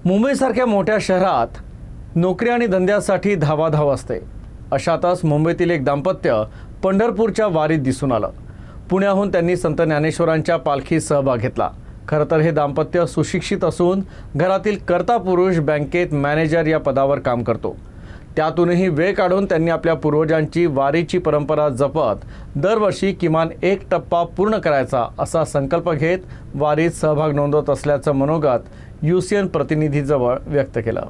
मुंबईसारख्या मोठ्या शहरात नोकरी आणि धंद्यासाठी धावाधाव असते. अशातच मुंबईतील एक दाम्पत्य पंढरपूरच्या वारीत दिसून आलं. पुण्याहून त्यांनी संत ज्ञानेश्वरांच्या पालखीत सहभाग घेतला. खरं तर हे दाम्पत्य सुशिक्षित असून घरातील कर्ता पुरुष बँकेत मॅनेजर या पदावर काम करतो. त्यातूनही वेळ काढून त्यांनी आपल्या पूर्वजांची वारीची परंपरा जपत दरवर्षी किमान एक टप्पा पूर्ण करायचा असा संकल्प घेत वारीत सहभाग नोंदवत असल्याचं मनोगत UCN प्रतिनिधीजवळ व्यक्त केलं.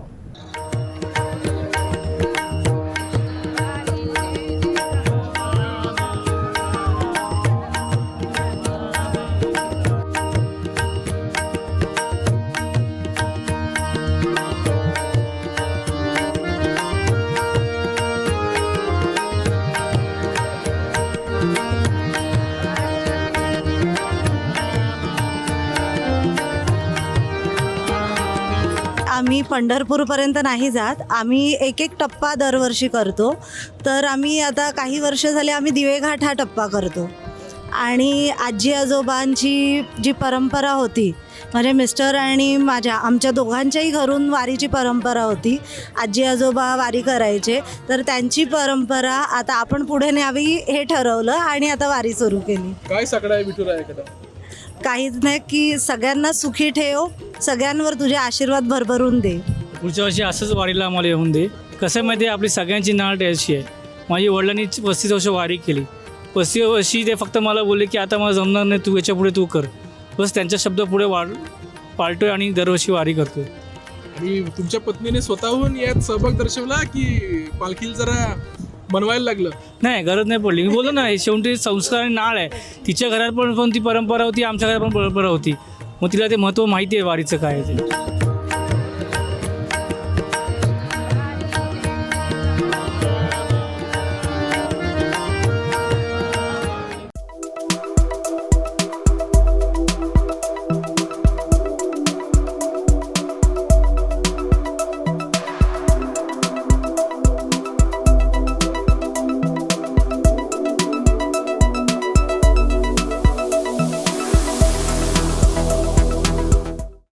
आम्ही पंढरपूरपर्यंत नाही जात. आम्ही एक एक टप्पा दरवर्षी करतो. तर आम्ही आता काही वर्ष झाले आम्ही दिवेघाट हा टप्पा करतो. आणि आजी आजोबांची जी परंपरा होती, म्हणजे मिस्टर आणि आमच्या दोघांच्याही घरून वारीची परंपरा होती. आजी आजोबा वारी करायचे, तर त्यांची परंपरा आता आपण पुढे न्यावी हे ठरवलं आणि आता वारी सुरू केली. काय सगळं आहे विठुरायाकडं? काहीच नाही की सगळ्यांना सुखी ठेव, सगळ्यांवर तुझे आशीर्वाद भरभरून दे. पुढच्या वर्षी असंच वारीला आम्हाला येऊन दे. कसं माहिती आहे, आपली सगळ्यांची नाळ अशी आहे. माझी वडिलांनी 35 वर्ष वारी केली. 35 वर्षी ते फक्त मला बोलले की आता मला जमणार नाही, तू याच्या पुढे तू कर. बस त्यांच्या शब्द पुढे पाळतोय आणि दरवर्षी वारी करतोय. आणि तुमच्या पत्नीने स्वतःहून यात सहभाग दर्शवला की पालखीला जरा बनवायला लागलं? नाही, गरज नाही पडली. मी बोललो ना, हे शेवटी संस्कार आणि नाळ आहे. तिच्या घरात पण ती परंपरा होती, आमच्या घरात पण परंपरा होती. मग तिला ते महत्त्व माहिती आहे वारीचं काय आहे ते.